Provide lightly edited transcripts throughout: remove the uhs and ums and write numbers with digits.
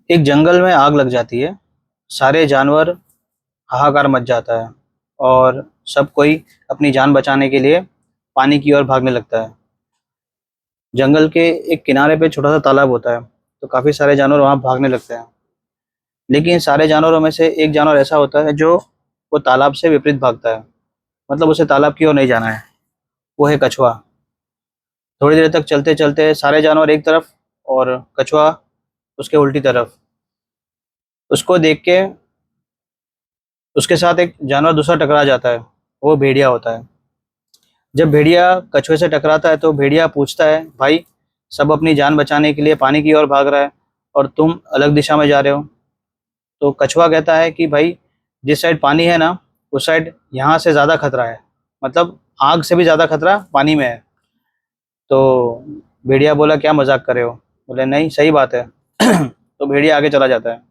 एक जंगल में आग लग जाती है। सारे जानवर हाहाकार मच जाता है और सब कोई अपनी जान बचाने के लिए पानी की ओर भागने लगता है। जंगल के एक किनारे पे छोटा सा तालाब होता है, तो काफ़ी सारे जानवर वहाँ भागने लगते हैं। लेकिन सारे जानवरों में से एक जानवर ऐसा होता है जो वो तालाब से विपरीत भागता है, मतलब उसे तालाब की ओर नहीं जाना है। वो है कछुआ। थोड़ी देर तक चलते चलते सारे जानवर एक तरफ और कछुआ उसके उल्टी तरफ। उसको देख के उसके साथ एक जानवर दूसरा टकरा जाता है। वो भेड़िया होता है। जब भेड़िया कछुए से टकराता है तो भेड़िया पूछता है, भाई सब अपनी जान बचाने के लिए पानी की ओर भाग रहा है और तुम अलग दिशा में जा रहे हो। तो कछुआ कहता है कि भाई जिस साइड पानी है ना, उस साइड यहाँ से ज़्यादा खतरा है, मतलब आग से भी ज़्यादा खतरा पानी में है। तो भेड़िया बोला, क्या मजाक कर रहे हो? बोले नहीं, सही बात है। तो भेड़िया आगे चला जाता है।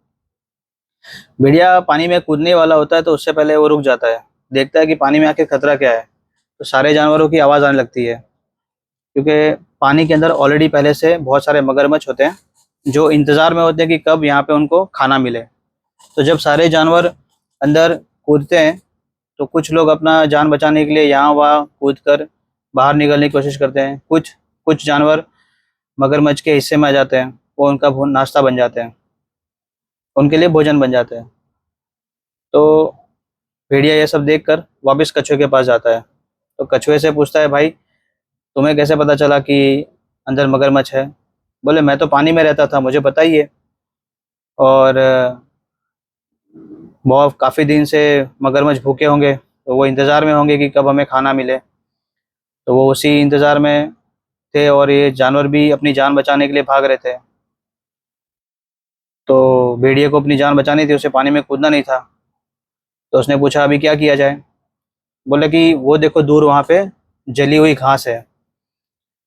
भेड़िया पानी में कूदने वाला होता है तो उससे पहले वो रुक जाता है, देखता है कि पानी में आखिर खतरा क्या है। तो सारे जानवरों की आवाज़ आने लगती है, क्योंकि पानी के अंदर ऑलरेडी पहले से बहुत सारे मगरमच्छ होते हैं जो इंतज़ार में होते हैं कि कब यहाँ पे उनको खाना मिले। तो जब सारे जानवर अंदर कूदते हैं तो कुछ लोग अपना जान बचाने के लिए यहाँ वहाँ कूद कर बाहर निकलने की कोशिश करते हैं। कुछ कुछ जानवर मगरमच्छ के हिस्से में आ जाते हैं, वो उनका नाश्ता बन जाते हैं, उनके लिए भोजन बन जाते हैं। तो भेड़िया ये सब देखकर वापस कछुए के पास जाता है। तो कछुए से पूछता है, भाई तुम्हें कैसे पता चला कि अंदर मगरमच्छ है? बोले मैं तो पानी में रहता था, मुझे पता ही है। और बहुत काफ़ी दिन से मगरमच्छ भूखे होंगे तो वो इंतज़ार में होंगे कि कब हमें खाना मिले। तो वो उसी इंतज़ार में थे और ये जानवर भी अपनी जान बचाने के लिए भाग रहे थे। तो भेड़िए को अपनी जान बचानी थी, उसे पानी में कूदना नहीं था। तो उसने पूछा अभी क्या किया जाए? बोले कि वो देखो दूर वहाँ पे जली हुई घास है।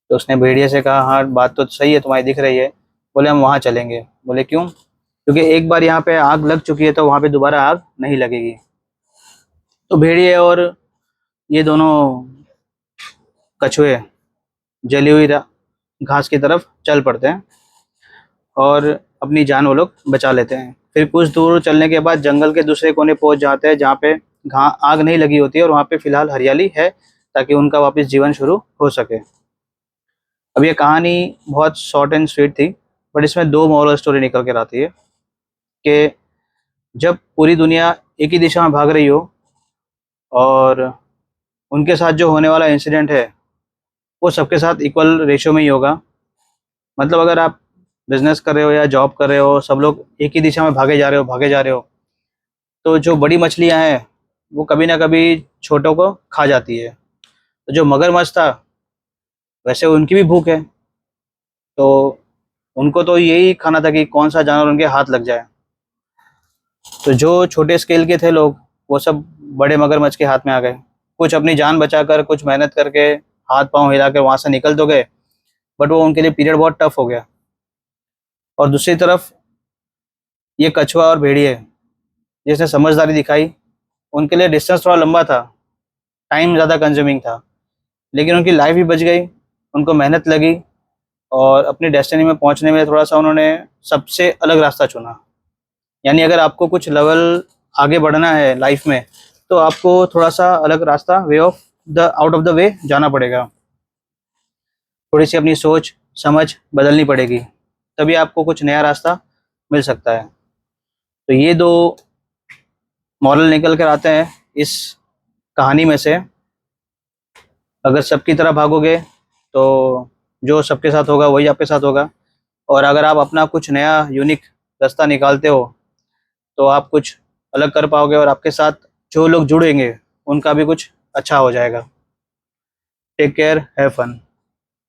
तो उसने भेड़िए से कहा, हाँ बात तो सही है तुम्हारी, दिख रही है। बोले हम वहाँ चलेंगे। बोले क्यों? क्योंकि एक बार यहाँ पे आग लग चुकी है तो वहाँ पे दोबारा आग नहीं लगेगी। तो भेड़िए और ये दोनों कछुए जली हुई घास की तरफ चल पड़ते हैं और अपनी जान वो लोग बचा लेते हैं। फिर कुछ दूर चलने के बाद जंगल के दूसरे कोने पहुंच जाते हैं जहाँ पे आग नहीं लगी होती है और वहाँ पे फिलहाल हरियाली है, ताकि उनका वापस जीवन शुरू हो सके। अब ये कहानी बहुत शॉर्ट एंड स्वीट थी, बट इसमें दो मॉरल स्टोरी निकल कर आती है कि जब पूरी दुनिया एक ही दिशा में भाग रही हो और उनके साथ जो होने वाला इंसिडेंट है वो सबके साथ इक्वल रेशो में ही होगा। मतलब अगर आप बिजनेस कर रहे हो या जॉब कर रहे हो, सब लोग एक ही दिशा में भागे जा रहे हो, तो जो बड़ी मछलियां हैं वो कभी ना कभी छोटों को खा जाती है। तो जो मगरमच्छ था, वैसे उनकी भी भूख है, तो उनको तो यही खाना था कि कौन सा जानवर उनके हाथ लग जाए। तो जो छोटे स्केल के थे लोग, वो सब बड़े मगरमच्छ के हाथ में आ गए। कुछ अपनी जान बचाकर, कुछ मेहनत करके हाथ पांव हिलाकर वहां से निकल तो गए, बट वो उनके लिए पीरियड बहुत टफ हो गया। और दूसरी तरफ ये कछुआ और भेड़िए जिसने समझदारी दिखाई, उनके लिए डिस्टेंस थोड़ा लंबा था, टाइम ज़्यादा कंज्यूमिंग था, लेकिन उनकी लाइफ भी बच गई। उनको मेहनत लगी और अपनी डेस्टिनी में पहुंचने में थोड़ा सा उन्होंने सबसे अलग रास्ता चुना। यानी अगर आपको कुछ लेवल आगे बढ़ना है लाइफ में, तो आपको थोड़ा सा अलग रास्ता, way of the out of the way जाना पड़ेगा। थोड़ी सी अपनी सोच समझ बदलनी पड़ेगी, तभी आपको कुछ नया रास्ता मिल सकता है। तो ये दो मॉरल निकल कर आते हैं इस कहानी में से। अगर सबकी तरह भागोगे तो जो सबके साथ होगा वही आपके साथ होगा, और अगर आप अपना कुछ नया यूनिक रास्ता निकालते हो तो आप कुछ अलग कर पाओगे और आपके साथ जो लोग जुड़ेंगे उनका भी कुछ अच्छा हो जाएगा। Take care, have fun.